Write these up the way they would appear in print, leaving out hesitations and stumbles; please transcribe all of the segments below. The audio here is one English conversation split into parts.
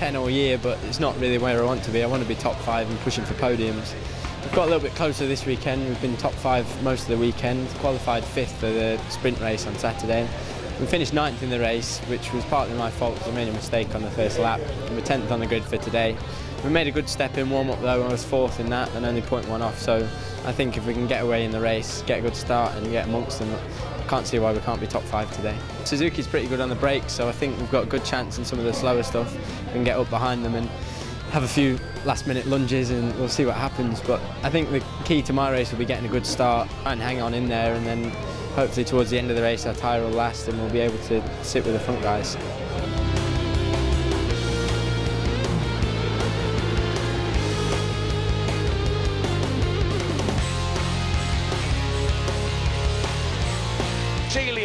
10 all year, but it's not really where I want to be. I want to be top 5 and pushing for podiums. We've got a little bit closer this weekend. We've been top 5 most of the weekend, qualified 5th for the sprint race on Saturday. We finished 9th in the race, which was partly my fault because I made a mistake on the first lap. And we're 10th on the grid for today. We made a good step in warm-up though. I was 4th in that and only 0.1 off. So I think if we can get away in the race, get a good start and get amongst them, I can't see why we can't be top 5 today. Suzuki's pretty good on the brakes, so I think we've got a good chance in some of the slower stuff. We can get up behind them and have a few last-minute lunges and we'll see what happens. But I think the key to my race will be getting a good start and hang on in there, and then hopefully towards the end of the race our tyre will last and we'll be able to sit with the front guys.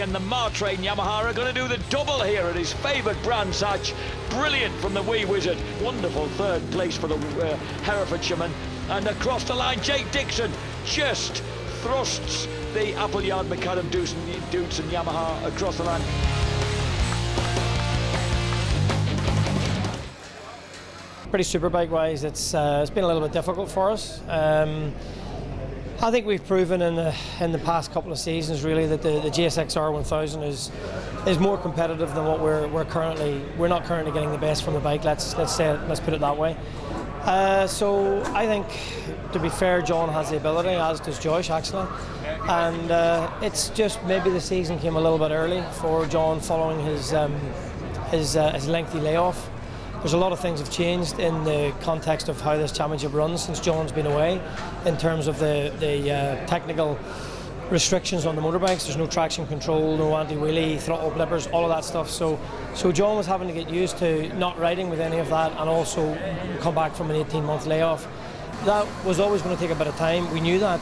And the Martrain Yamaha are going to do the double here at his favoured Brands Hatch. Brilliant from the wee wizard. Wonderful third place for the Herefordshireman. And across the line, Jake Dixon just thrusts the Appleyard McAdam dudes and Yamaha across the line. British Superbike wise, it's been a little bit difficult for us. I think we've proven in the past couple of seasons really that the gsx-r 1000 is more competitive than what we're not currently getting the best from the bike. Let's put it that way. So I think, to be fair, John has the ability, as does Josh actually, and it's just maybe the season came a little bit early for John following his lengthy layoff. There's a lot of things have changed in the context of how this championship runs since John's been away, in terms of the technical restrictions on the motorbikes. There's no traction control, no anti-wheelie, throttle blippers, all of that stuff. So John was having to get used to not riding with any of that and also come back from an 18-month layoff. That was always going to take a bit of time. We knew that.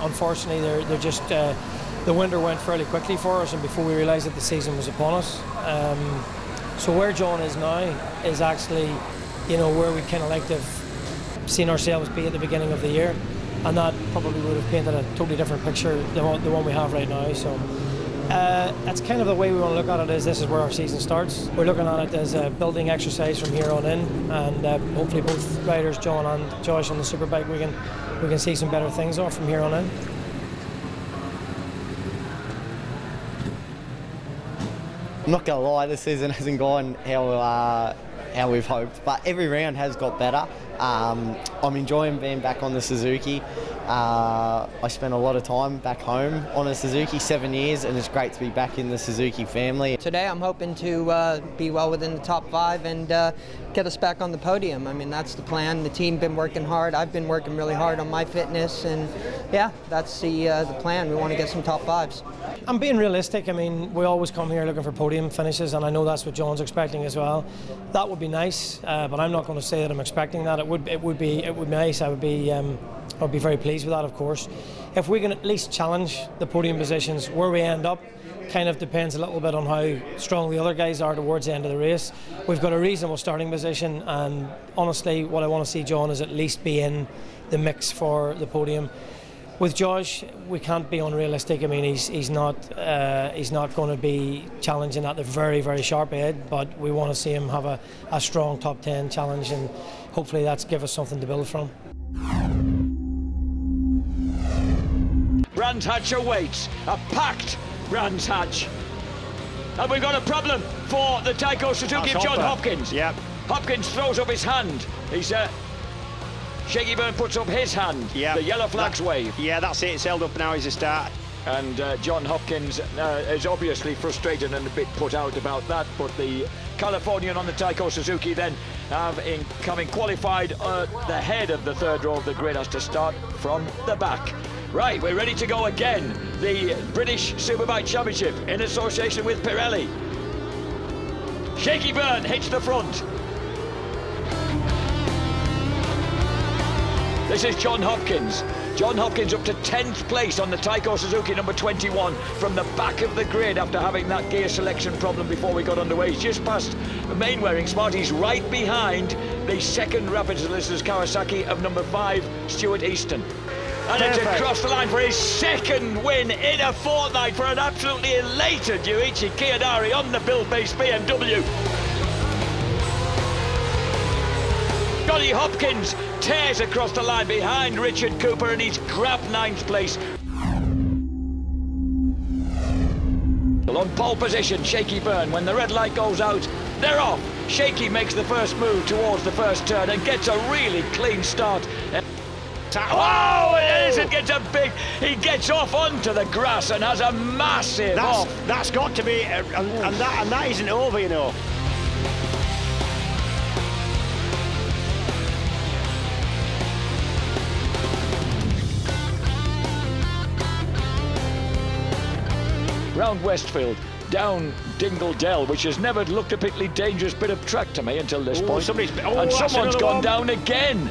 Unfortunately, the winter went fairly quickly for us, and before we realised that the season was upon us. So where John is now is actually, where we kind of like to have seen ourselves be at the beginning of the year, and that probably would have painted a totally different picture than the one we have right now. So that's kind of the way we want to look at it. This is where our season starts. We're looking at it as a building exercise from here on in, and hopefully both riders, John and Josh on the Superbike, we can see some better things off from here on in. I'm not going to lie, this season hasn't gone how we've hoped, but every round has got better. I'm enjoying being back on the Suzuki. I spent a lot of time back home on a Suzuki, 7 years, and it's great to be back in the Suzuki family. Today I'm hoping to be well within the top 5 and get us back on the podium. I mean, that's the plan. The team been working hard. I've been working really hard on my fitness, and yeah, that's the plan. We want to get some top 5s. I'm being realistic. I mean, we always come here looking for podium finishes, and I know that's what John's expecting as well. That would be nice, but I'm not going to say that I'm expecting that. It would be nice. I would be very pleased with that, of course. If we can at least challenge the podium positions, where we end up kind of depends a little bit on how strong the other guys are towards the end of the race. We've got a reasonable starting position, and honestly, what I want to see John is at least be in the mix for the podium. With Josh, we can't be unrealistic. I mean, he's not going to be challenging at the very, very sharp end, but we want to see him have a strong top 10 challenge, and hopefully that's give us something to build from. Brands Hatch awaits, a packed Brands Hatch. And we've got a problem for the Tyco Suzuki of John Hopkins. Yep. Hopkins throws up his hand. He's Shaky Byrne puts up his hand. Yep. The yellow flags wave. Yeah, that's it. It's held up now as a start. And John Hopkins is obviously frustrated and a bit put out about that, but the Californian on the Tyco Suzuki then coming qualified at the head of the third row of the grid has to start from the back. Right, we're ready to go again. The British Superbike Championship in association with Pirelli. Shaky Byrne hits the front. This is John Hopkins. John Hopkins up to 10th place on the Tyco Suzuki number 21 from the back of the grid after having that gear selection problem before we got underway. He's just past the main wearing spot. He's right behind the second rapid solicitors Kawasaki of number 5, Stuart Easton. And it's across the line for his second win in a fortnight for an absolutely elated Yuichi Kiyodari on the Bill-based BMW. Scotty Hopkins tears across the line behind Richard Cooper, and he's grabbed 9th place. On pole position, Shaky Byrne. When the red light goes out, they're off. Shaky makes the first move towards the first turn and gets a really clean start. Oh, it gets a big. He gets off onto the grass and has a massive off. That's got to be, and that isn't over, you know. Round Westfield, down Dingle Dell, which has never looked a particularly dangerous bit of track to me until this point. And someone's gone down again.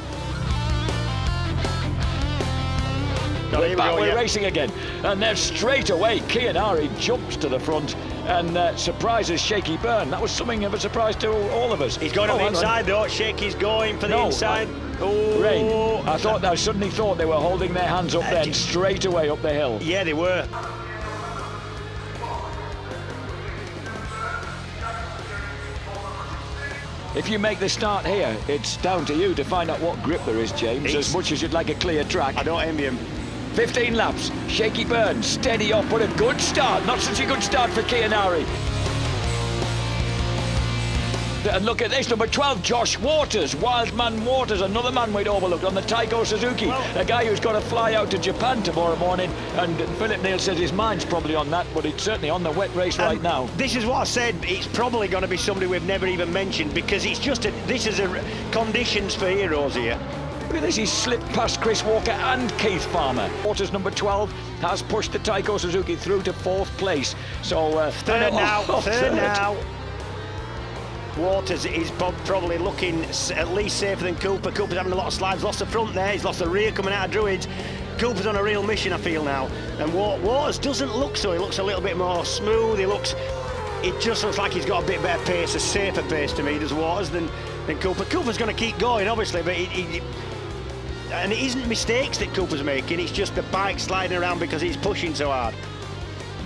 We're racing again, and then straight away Kianari jumps to the front and surprises Shaky Byrne. That was something of a surprise to all of us. He's going on the inside though. Shaky's going for the inside. Rain. I suddenly thought they were holding their hands up then straight away up the hill. Yeah, they were. If you make the start here, it's down to you to find out what grip there is, James, as much as you'd like a clear track. I don't envy him. 15 laps, Shaky Byrne, steady off, but a good start. Not such a good start for Kianari. And look at this, number 12, Josh Waters, Wildman Waters, another man we'd overlooked on the Tyco Suzuki, a guy who's got to fly out to Japan tomorrow morning, and Philip Neal says his mind's probably on that, but it's certainly on the wet race right now. This is what I said, it's probably going to be somebody we've never even mentioned, because it's just this is conditions for heroes here. Look at this, he's slipped past Chris Walker and Keith Farmer. Waters, number 12, has pushed the Tyco Suzuki through to 4th place. So third now. Waters is probably looking at least safer than Cooper. Cooper's having a lot of slides, lost the front there, he's lost the rear coming out of Druids. Cooper's on a real mission, I feel now. And Waters doesn't look so, he looks a little bit more smooth, it just looks like he's got a bit better pace, a safer pace to me, does Waters, than Cooper. Cooper's going to keep going, obviously, but and it isn't mistakes that Cooper's making, it's just the bike sliding around because he's pushing so hard.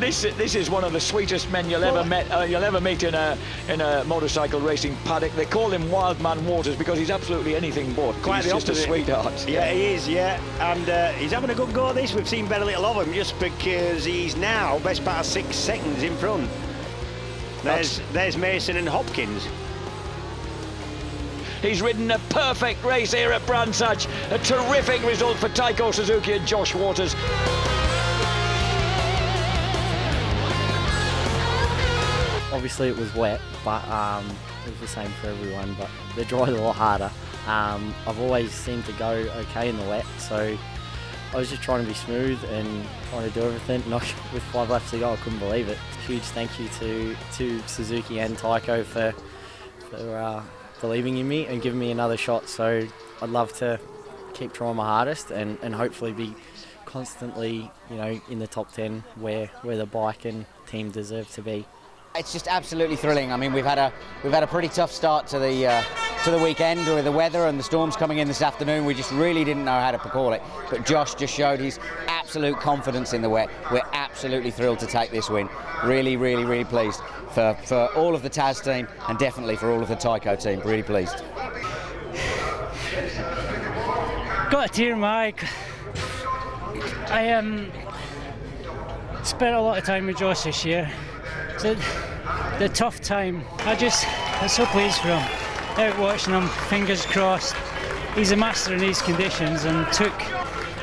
This is one of the sweetest men you'll ever meet in a motorcycle racing paddock. They call him Wildman Waters because he's absolutely anything but. Quite he's the just a sweetheart. Yeah, he is, yeah. And he's having a good go at this. We've seen very little of him just because he's now best part of 6 seconds in front. There's Mason and Hopkins. He's ridden a perfect race here at Brands Hatch. A terrific result for Tyco Suzuki and Josh Waters. Obviously it was wet, but it was the same for everyone, but the dry's a lot harder. I've always seemed to go okay in the wet, so I was just trying to be smooth and trying to do everything. With 5 laps to go, I couldn't believe it. Huge thank you to Suzuki and Tyco for believing in me and giving me another shot. So I'd love to keep trying my hardest and hopefully be constantly, in the top 10 where the bike and team deserve to be. It's just absolutely thrilling. I mean, we've had a pretty tough start to the weekend with the weather and the storms coming in this afternoon. We just really didn't know how to call it. But Josh just showed his absolute confidence in the wet. We're absolutely thrilled to take this win. Really, really, really pleased for all of the Taz team and definitely for all of the Tyco team. Really pleased. Got a tear in my eye. I spent a lot of time with Josh this year. So the tough time, I'm so pleased for him. Out watching him, fingers crossed. He's a master in these conditions and took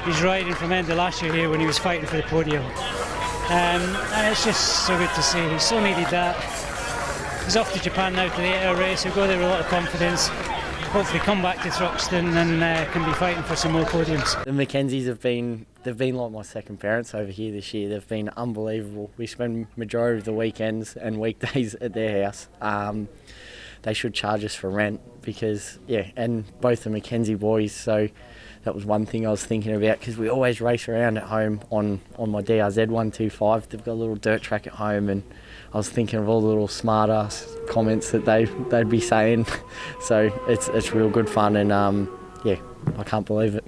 his riding from end of last year here when he was fighting for the podium. And it's just so good to see. He so needed that. He's off to Japan now to the 8-hour race. He'll go there with a lot of confidence. Hopefully come back to Thruxton and can be fighting for some more podiums. The Mackenzies have been like my second parents over here this year. They've been unbelievable. We spend majority of the weekends and weekdays at their house. They should charge us for rent because, and both the Mackenzie boys, so that was one thing I was thinking about because we always race around at home on my DRZ 125. They've got a little dirt track at home, and I was thinking of all the little smart ass comments that they'd be saying. So it's real good fun, and I can't believe it.